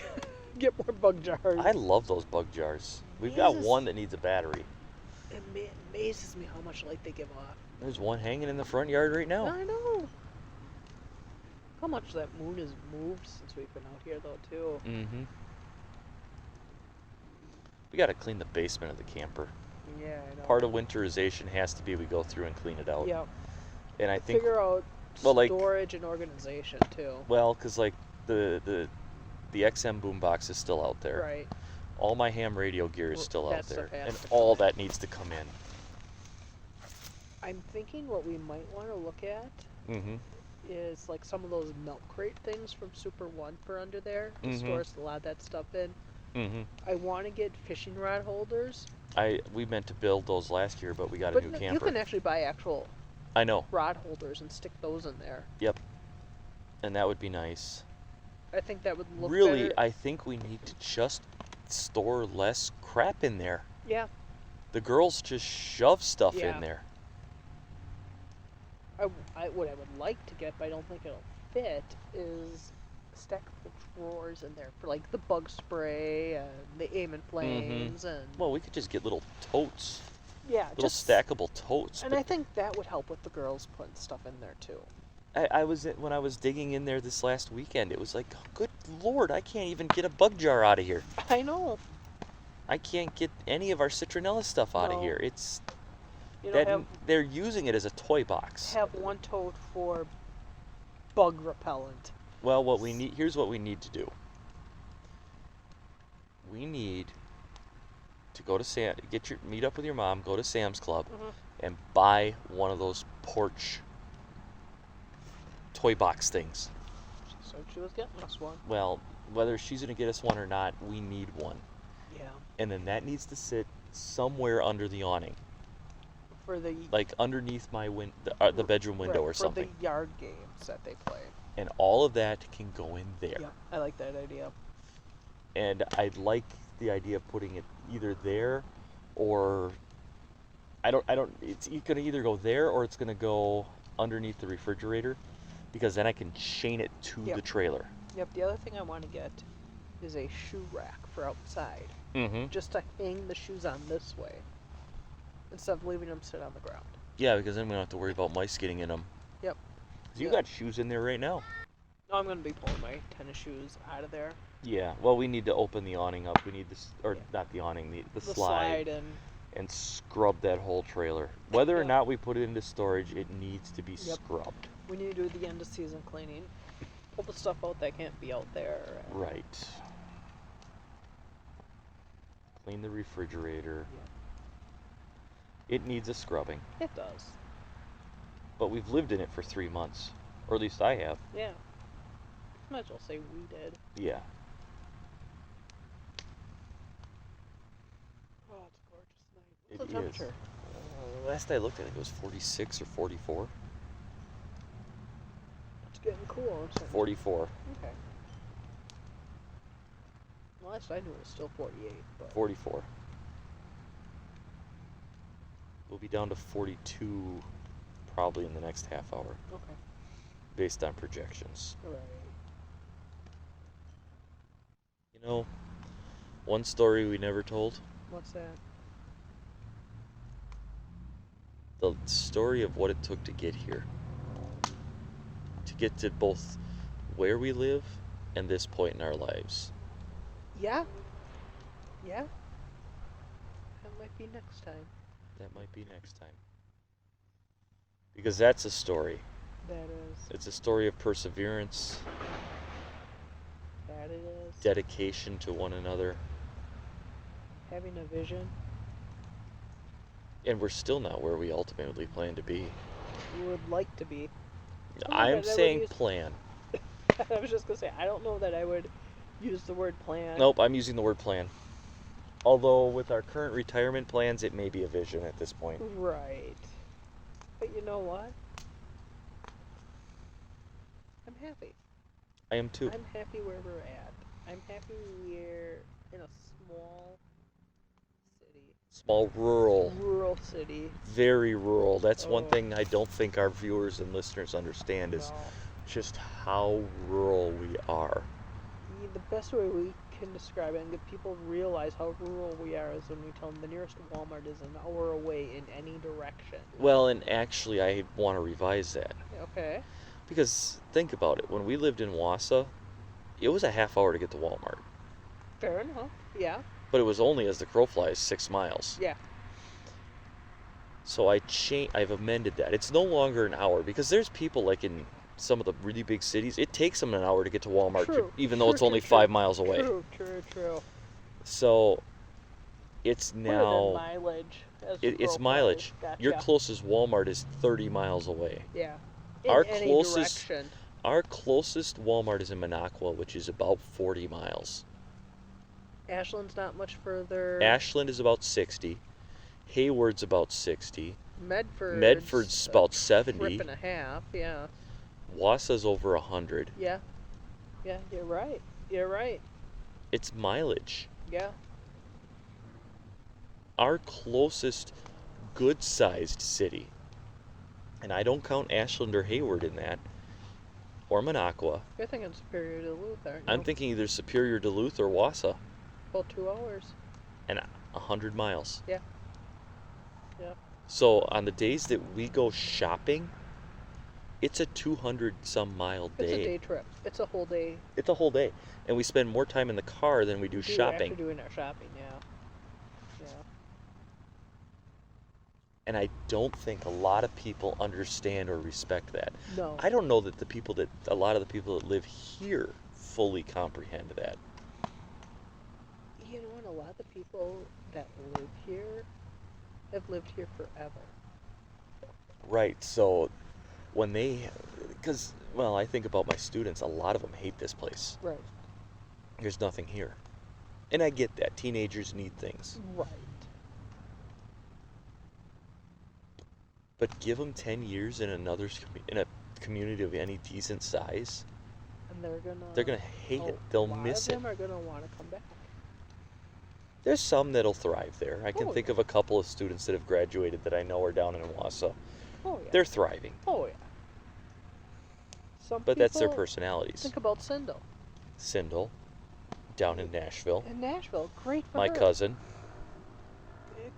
Get more bug jars. I love those bug jars. We've got one that needs a battery. It amazes me how much light they give off. There's one hanging in the front yard right now. I know. How much that moon has moved since we've been out here, though, too. Mm-hmm. We got to clean the basement of the camper. Yeah, I know. Part of winterization has to be we go through and clean it out. Yeah. And I think figure out storage and organization too. Well, because like the XM boombox is still out there. Right. All my ham radio gear is still out there, and to all that needs to come in. I'm thinking what we might want to look at is like some of those milk crate things from Super One for under there. It stores a lot of that stuff in. I want to get fishing rod holders. We meant to build those last year, but we got a new camper. You can actually buy actual rod holders and stick those in there. Yep. And that would be nice. I think that would look really better. I think we need to just store less crap in there. Yeah. The girls just shove stuff in there. What I would like to get, but I don't think it'll fit, is stackable drawers in there for like the bug spray and the aim and flames and. Well, we could just get little totes. Yeah, little stackable totes. And I think that would help with the girls putting stuff in there too. When I was digging in there this last weekend, it was like, good Lord, I can't even get a bug jar out of here. I know. I can't get any of our citronella stuff out of here. It's they're using it as a toy box. Have one tote for bug repellent. Well, here's what we need to do. We need to go to meet up with your mom, go to Sam's Club, and buy one of those porch toy box things. She said she was getting us one. Well, whether she's going to get us one or not, we need one. Yeah. And then that needs to sit somewhere under the awning. For the... Like underneath my the bedroom window or something. For the yard games that they play. And all of that can go in there. Yeah, I like that idea. And I'd like the idea of putting it either there or... It's going to either go there or it's going to go underneath the refrigerator, because then I can chain it to the trailer. Yep, the other thing I want to get is a shoe rack for outside. Mm-hmm. Just to hang the shoes on this way, instead of leaving them sit on the ground. Yeah, because then we don't have to worry about mice getting in them. Yep. So you got shoes in there right now. No, I'm going to be pulling my tennis shoes out of there. Yeah, well, we need to open the awning up. We need this, or not the awning, the slide. And scrub that whole trailer. Whether or not we put it into storage, it needs to be scrubbed. We need to do the end of season cleaning. Pull the stuff out that can't be out there. Right. Clean the refrigerator. Yeah. It needs a scrubbing. It does. But we've lived in it for 3 months. Or at least I have. Yeah. Might as well say we did. Yeah. What's the temperature? Last I looked, I think it was 46 or 44. It's getting cool. 44. Okay. Last I knew it was still 48. But 44. We'll be down to 42 probably in the next half hour. Okay. Based on projections. Right. You know, one story we never told. What's that? The story of what it took to get here. To get to both where we live and this point in our lives. Yeah. Yeah. That might be next time. That might be next time. Because that's a story. That is. It's a story of perseverance. That it is. Dedication to one another. Having a vision. And we're still not where we ultimately plan to be. We would like to be. I'm saying plan. I was just going to say, I don't know that I would use the word plan. Nope, I'm using the word plan. Although with our current retirement plans, it may be a vision at this point. Right. But you know what? I'm happy. I am too. I'm happy where we're at. I'm happy we're in a small city. Small rural city. Very rural. That's one thing I don't think our viewers and listeners understand is just how rural we are. The best way we can describe it and get people realize how rural we are is when we tell them the nearest Walmart is an hour away in any direction. Well, and actually I want to revise that. Okay. Because think about it. When we lived in Wausau, it was a half hour to get to Walmart. Fair enough. Yeah. But it was only, as the crow flies, 6 miles. Yeah. So I've amended that. It's no longer an hour, because there's people like in some of the really big cities, it takes them an hour to get to Walmart, even though it's only 5 miles away. True. So it's now mileage. It's mileage. Gotcha. Your closest Walmart is 30 miles away. Yeah. Our closest Walmart is in Minocqua, which is about 40 miles. Ashland's not much further. Ashland is about 60. Hayward's about 60. Medford's about 70. Trip and a half, yeah. Wausau's over 100. Yeah. Yeah, you're right. It's mileage. Yeah. Our closest good-sized city, and I don't count Ashland or Hayward in that, or Minocqua. You're thinking Superior Duluth, aren't you? I'm thinking either Superior Duluth or Wausau. About 2 hours. And 100 miles. Yeah. Yeah. So on the days that we go shopping, it's a 200-some mile day. It's a day trip. It's a whole day. It's a whole day. And we spend more time in the car than we do shopping. After doing our shopping, yeah. And I don't think a lot of people understand or respect that. No. I don't know that a lot of the people that live here fully comprehend that. You know what? A lot of the people that live here have lived here forever. Right. So when because, well, I think about my students, a lot of them hate this place. Right. There's nothing here. And I get that. Teenagers need things. Right. But give them 10 years in in a community of any decent size, And they're gonna hate it. They'll miss it. A lot of them are gonna want to come back. There's some that'll thrive there. I can Oh, think yeah. of a couple of students that have graduated that I know are down in Wausau. Oh yeah. They're thriving. Oh yeah. Some But that's their people- personalities. Think about Sindel. Sindel, down in Nashville. In Nashville, great for My her. cousin.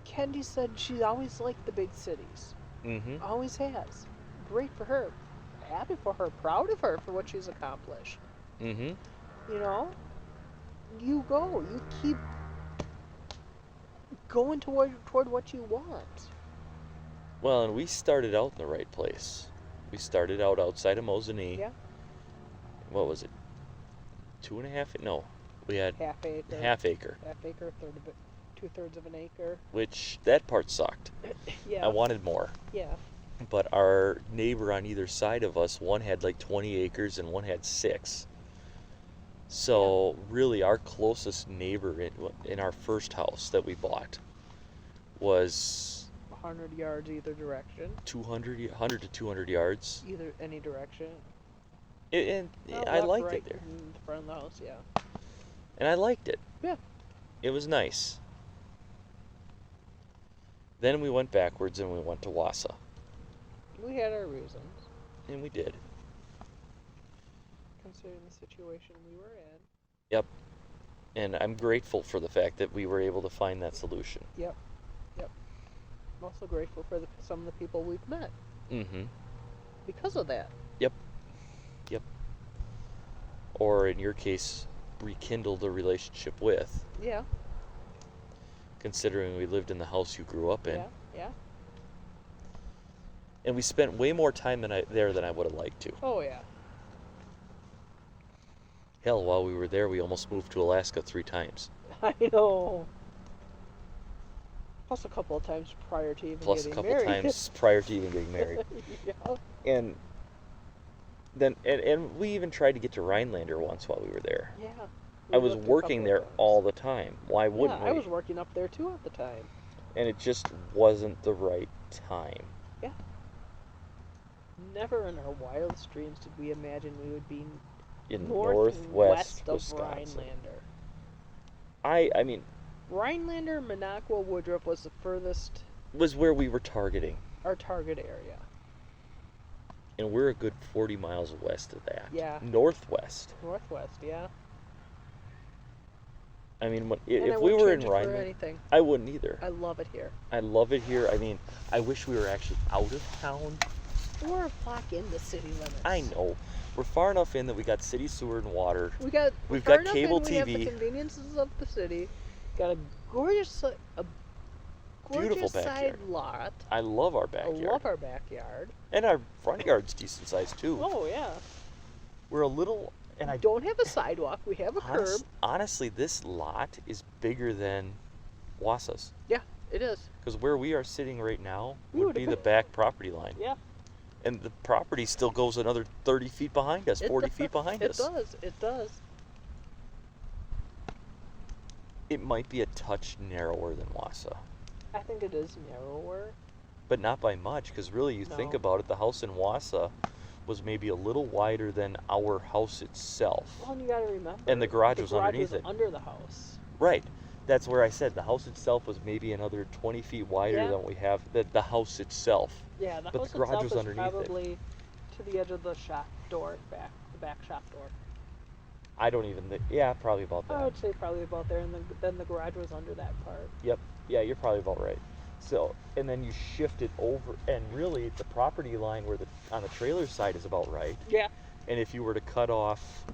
Kendi said she always liked the big cities. Mm-hmm. Always has. Great for her. Happy for her. Proud of her for what she's accomplished. Mm-hmm. You know? You go. You keep going toward what you want. Well, and we started out in the right place. We started out outside of Mosinee. Yeah. What was it? 2.5? No, we had Half acre. half acre, Half acre, third of it, 2/3 of an acre. which that part sucked. Yeah. I wanted more. Yeah. But our neighbor on either side of us, one had like 20 acres and one had 6. So really our closest neighbor in our first house that we bought was 100 yards either direction. 100 to 200 yards. Either any direction. And Well, I left, liked right, it there. In the front of the house, yeah. And I liked it. Yeah. It was nice. Then we went backwards and we went to Wausau. We had our reasons, And we did. considering the situation we were in. Yep. And I'm grateful for the fact that we were able to find that solution. Yep. Yep. I'm also grateful for some of the people we've met Mm-hmm. because of that. Yep. Or in your case, rekindled a relationship with, Yeah. considering we lived in the house you grew up in. Yeah. Yeah. And we spent way more time there than I would have liked to. Oh, yeah. Hell, while we were there, we almost moved to Alaska 3 times. I know. Plus a couple of times prior to even Plus a getting couple married. times prior to even getting married. Yeah. And then, and we even tried to get to Rhinelander once while we were there. Yeah. I We was looked a working couple there of times. all the time. Why wouldn't Yeah, we? I was working up there too at the time. And it just wasn't the right time. Never in our wildest dreams did we imagine we would be In northwest northwest of Wisconsin. Rhinelander. I mean, Rhinelander, Minocqua, Woodruff was the furthest, was where we were targeting. our target area. And we're a good 40 miles west of that. Yeah. Northwest. Northwest, yeah. I mean, And I if we wouldn't were in change it for Rhinelander, anything. I wouldn't either. I love it here. I love it here. I mean, I wish we were actually out of town. We're a block in the city limits. I know. We're far enough in that we got city sewer and water. We've We've far got enough cable in, we have TV. the conveniences of the city. Got a gorgeous Beautiful side backyard. lot. I love our backyard. I love our backyard. And our front yard's decent size too. Oh yeah. We're a little, and We I don't have a sidewalk. We have a curb. honestly, this lot is bigger than Wausau's. Yeah, it is. Because where we are sitting right now We would would've be the been- back property line. Yeah. And the property still goes another 30 feet behind us, 40 feet behind us. It does. It does. It might be a touch narrower than Wausau. I think it is narrower. But not by much, because really you think No. about it, the house in Wausau was maybe a little wider than our house itself. Well, and you got to remember. And the garage was underneath was it. under the house. Right. That's where I said the house itself was maybe another 20 feet wider Yeah. than what we have, the house itself. Yeah, the But the house garage itself was is underneath it. probably to the edge of the shop door, the back shop door. I don't even think, yeah, probably about I that. would say probably about there, and then the garage was under that part. Yep. Yeah, you're probably about right. So, and then you shift it over, and really the property line where on the trailer side is about right. Yeah, And if you were to cut off,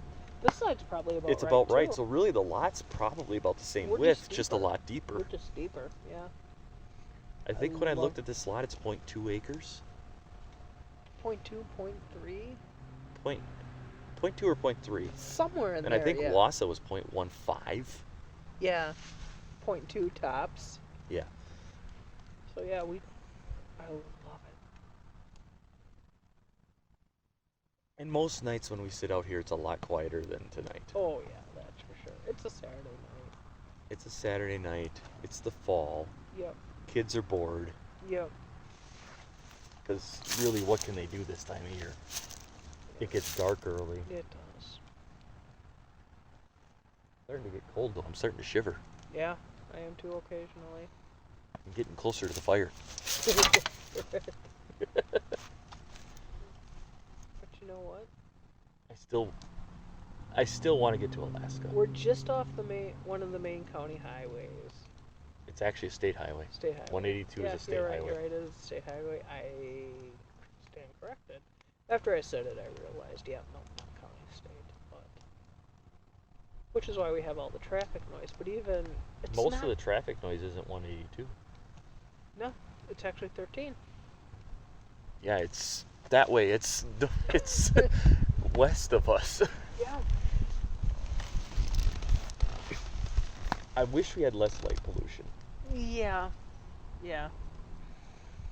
this side's probably about it's right. about right. too. So really the lot's probably about the same We're width, just just a deeper. lot deeper. We're just deeper, yeah. I think when I love- looked at this lot, it's 0.2 acres. 0.2, 0.3, 0.2 or 0.3. somewhere in And there. I think yeah. Wausau was 0.15. Yeah, 0.2 tops. Yeah. So yeah, I love it. And most nights when we sit out here, it's a lot quieter than tonight. Oh, yeah, that's for sure. It's a Saturday night. It's a Saturday night. It's the fall. Yep. Kids are bored. Yep. Because really, what can they do this time of year? It gets dark early. It does. Starting to get cold, though. I'm starting to shiver. Yeah, I am too occasionally. I'm getting closer to the fire. But you know what? I still want to get to Alaska. We're just off one of the main county highways. It's actually a state highway. State highway. 182 is a state you're right, highway. You're right, it is a state highway. I stand corrected. After I said it, I realized, yeah, no, not county, state. But which is why we have all the traffic noise. But even Most of the traffic noise isn't 182. No, it's actually 13. Yeah, it's that way. It's west of us. Yeah. I wish we had less light pollution. Yeah. Yeah.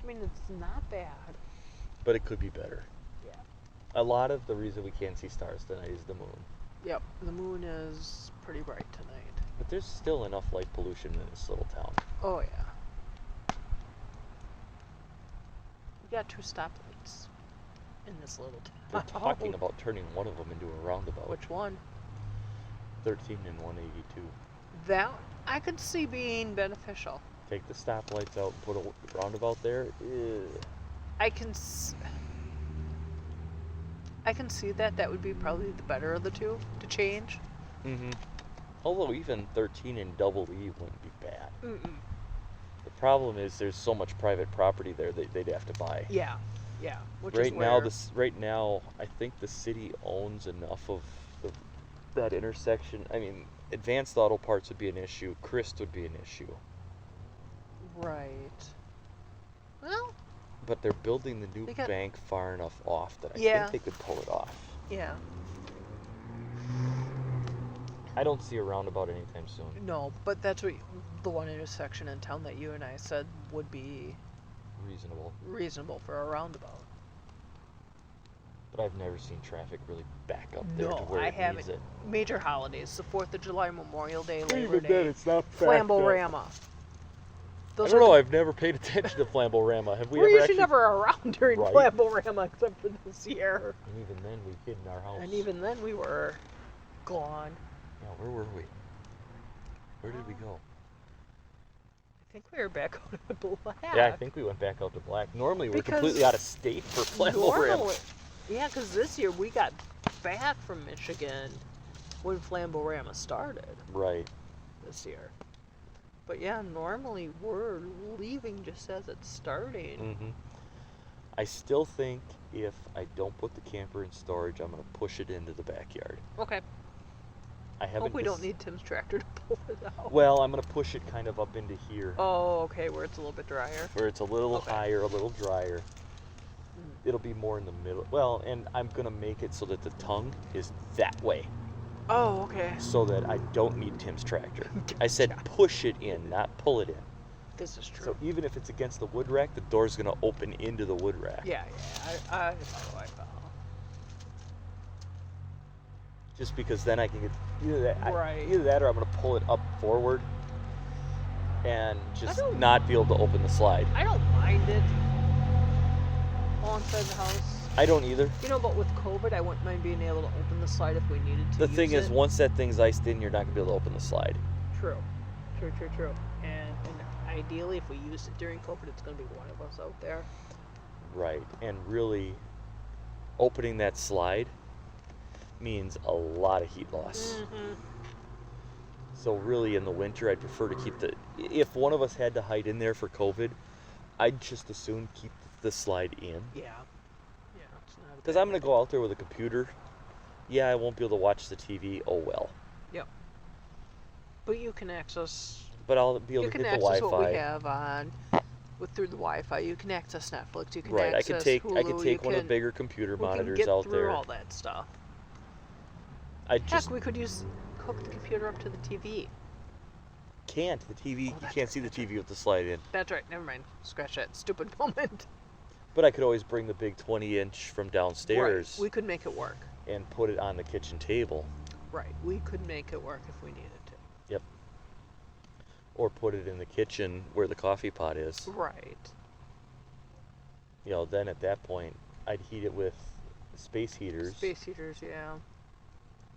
I mean, it's not bad. But it could be better. Yeah. A lot of the reason we can't see stars tonight is the moon. Yep, the moon is pretty bright tonight. But there's still enough light pollution in this little town. Oh, yeah. We got 2 stoplights in this little town. They're talking about turning one of them into a roundabout. Which one? 13 and 182. That I could see being beneficial. Take the stoplights out and put a roundabout there. Ew. I can see that. That would be probably the better of the two to change. Mm-hmm. Although even 13 and double E wouldn't be bad. Mm-mm. The problem is there's so much private property there that they'd have to buy. Yeah, yeah. Which Right is now, where... right now, I think the city owns enough of that intersection. I mean, Advanced Auto Parts would be an issue. Christ would be an issue. Right. Well. But they're building the new bank far enough off that I think they could pull it off. Yeah. I don't see a roundabout anytime soon. No, but that's what the one intersection in town that you and I said would be reasonable for a roundabout. But I've never seen traffic really back up there to where I it haven't. needs it. Major holidays, the 4th of July, Memorial Day, Labor Even Day. then, it's not Flamborama. I don't know, I've never paid attention to Flamborama. Have we We're ever usually actually... never around during Flamborama except for this year. And even then, we hid in our house. And even then, we were gone. Yeah, where were we? Where did we go? I think we were back out of Black. Yeah, I think we went back out to Black. Normally, we're completely out of state for Flamborama. Yeah, because this year we got back from Michigan when Flamborama started. Right. This year. But yeah, normally we're leaving just as it's starting. Mm-hmm. I still think if I don't put the camper in storage, I'm going to push it into the backyard. Okay. I haven't. Hope we don't need Tim's tractor to pull it out. Well, I'm going to push it kind of up into here. Oh, okay, where it's a little bit drier. Where it's a little higher, a little drier. It'll be more in the middle. Well, and I'm going to make it so that the tongue is that way. Oh, okay. So that I don't need Tim's tractor. I said push it in, not pull it in. This is true. So even if it's against the wood rack, the door's going to open into the wood rack. Yeah, I follow. Just because then I can get either that, right. Either that or I'm going to pull it up forward and just not be able to open the slide. I don't mind it all inside the house. I don't either. You know, but with COVID, I wouldn't mind being able to open the slide if we needed to. The thing is, once that thing's iced in, you're not going to be able to open the slide. True. And ideally, if we use it during COVID, it's going to be one of us out there. Right. And really, opening that slide means a lot of heat loss. Mm-hmm. So really, in the winter, I'd prefer to keep if one of us had to hide in there for COVID, I'd just as soon keep the slide in. Yeah. Because I'm going to go out there with a computer. Yeah, I won't be able to watch the TV. Oh, well. Yep. But you can access... But I'll be able to get the Wi-Fi. You can access what we have on... through the Wi-Fi. You can access Netflix. You can access Hulu. I could take one of the bigger computer monitors out there. We can get through all that stuff. Heck, we could hook the computer up to the TV. Can't. The TV... you can't see the TV with the slide in. That's right. Never mind. Scratch that stupid moment. But I could always bring the big 20-inch from downstairs Right. We could make it work. and put it on the kitchen table. Right. We could make it work if we needed to. Yep. Or put it in the kitchen where the coffee pot is. Right. You know, then at that point, I'd heat it with space heaters. Space heaters, yeah.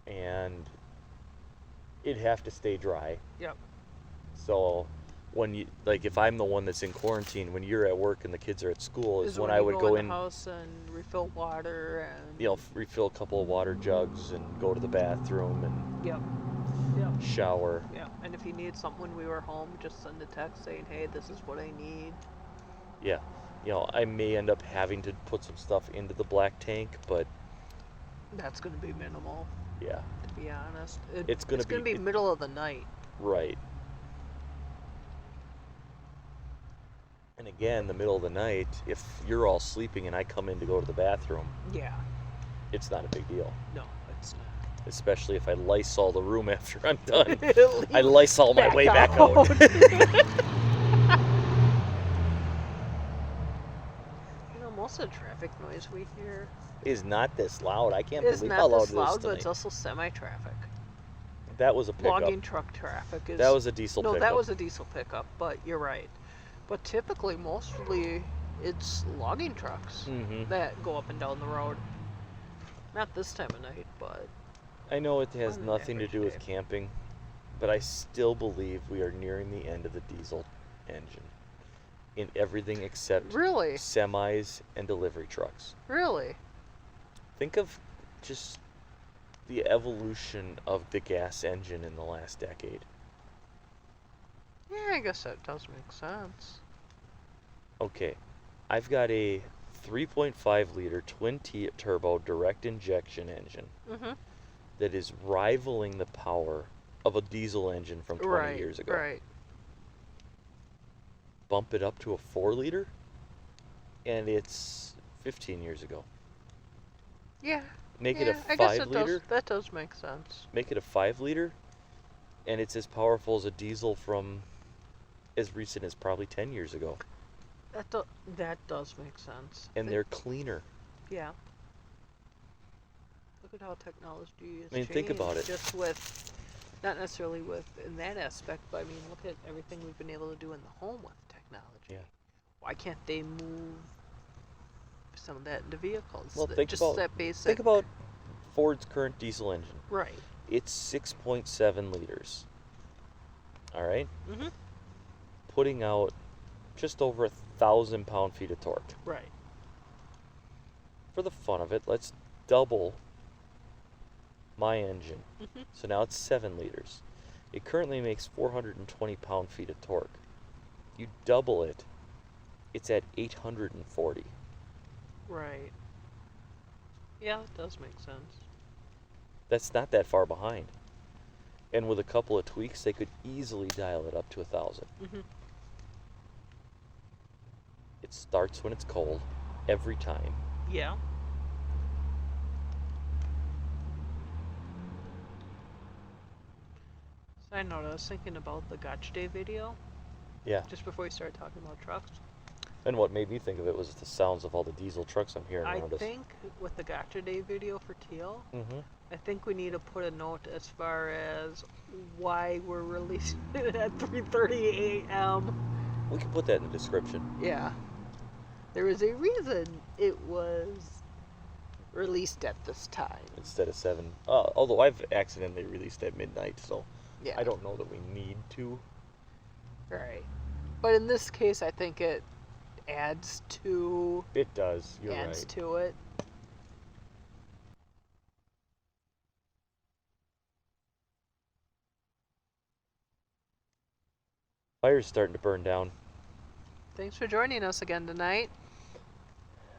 And it'd have to stay dry. Yep. So when you, like, if I'm the one that's in quarantine, when you're at work and the kids are at school, is when I would go in the house and refill water and, you know, refill a couple of water jugs and go to the bathroom and Yep. Yep. shower. Yeah. And if you needed something when we were home, just send a text saying, hey, this is what I need. Yeah. You know, I may end up having to put some stuff into the black tank, but That's going to be minimal, yeah, to be honest. It's gonna be middle of the night. right. And again, the middle of the night, if you're all sleeping and I come in to go to the bathroom, Yeah. it's not a big deal. No, it's not. Especially if I Lysol the room after I'm done. I Lysol my way back out. out. You know, most of the traffic noise we hear Is not this loud. I can't is believe how not loud this loud, it is but tonight. it's also semi-traffic. That was a pickup. Logging truck traffic is... That was a diesel No, pickup. that was a diesel pickup, but you're right. But typically, mostly, it's logging trucks Mm-hmm. that go up and down the road. Not this time of night, but... I know it has On an nothing to average do with day. camping, but I still believe we are nearing the end of the diesel engine in everything except Really? semis and delivery trucks. Really? Think of just the evolution of the gas engine in the last decade. Yeah, I guess that does make sense. Okay, I've got a 3.5 liter twin turbo direct injection engine Mm-hmm. that is rivaling the power of a diesel engine from 20 years ago. Right. Bump it up to a 4 liter, and it's 15 years ago. Yeah. Make yeah, it a I guess 5 liter. that does make sense. Make it a 5 liter, and it's as powerful as a diesel from as recent as probably 10 years ago. That does make sense. And they're cleaner. Yeah. Look at how technology is I mean, think about it. Just with, not necessarily with in that aspect, but I mean, look at everything we've been able to do in the home with technology. Yeah. Why can't they move some of that into vehicles? Well, think just about that basic. think about Ford's current diesel engine. Right. It's 6.7 liters. All right, Mhm. putting out just over 1,000 pound-feet of torque. Right. For the fun of it, let's double my engine. Mhm. So now it's 7 liters. It currently makes 420 pound-feet of torque. You double it, it's at 840. Right. Yeah, it does make sense. That's not that far behind. And with a couple of tweaks, they could easily dial it up to 1,000. Mhm. It starts when it's cold, every time. Yeah. Side note, I was thinking about the Gotcha Day video Yeah. just before we started talking about trucks. And what made me think of it was the sounds of all the diesel trucks I'm hearing I around us. think with the Gotcha Day video for Teal, Mm-hmm. I think we need to put a note as far as why we're releasing it at 3:30 a.m. We can put that in the description. Yeah. There is a reason it was released at this time. Instead of 7. Although I've accidentally released at midnight, so Yeah. I don't know that we need to. Right. But in this case, I think it adds to It does. You're adds right. to it. Fire's starting to burn down. Thanks for joining us again tonight.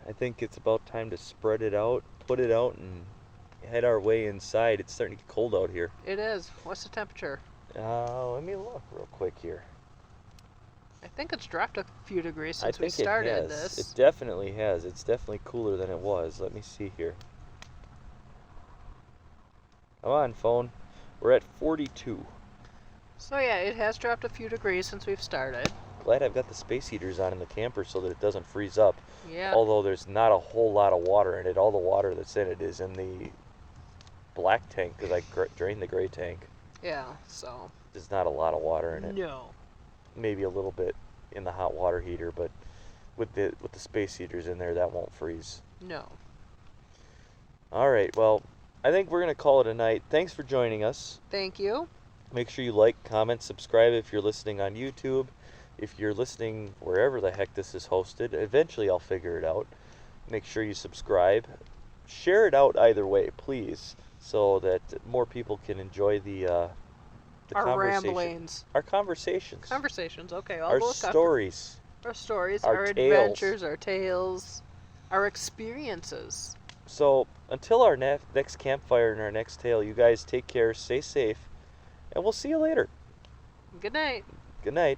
I think it's about time to spread it out, put it out, and head our way inside. It's starting to get cold out here. It is. What's the temperature? Let me look real quick here. I think it's dropped a few degrees I since we think it started has. this. It definitely has. It's definitely cooler than it was. Let me see here. Come on, phone. We're at 42. So yeah, it has dropped a few degrees since we've started. glad I've got the space heaters on in the camper so that it doesn't freeze up. Yeah. Although there's not a whole lot of water in it. All the water that's in it is in the black tank because I drained the gray tank. Yeah, so. There's not a lot of water in it. No. Maybe a little bit in the hot water heater, but with the space heaters in there, that won't freeze. No. All right, well, I think we're going to call it a night. Thanks for joining us. Thank you. Make sure you like, comment, subscribe if you're listening on YouTube. If you're listening wherever the heck this is hosted, eventually I'll figure it out. Make sure you subscribe. Share it out either way, please, so that more people can enjoy the our conversation. ramblings. Our conversations. Conversations, okay. I'll Our go with stories. Our stories, Our our tales. adventures, our tales, our experiences. So, until our next campfire and our next tale, you guys take care, stay safe, and we'll see you later. Good night. Good night.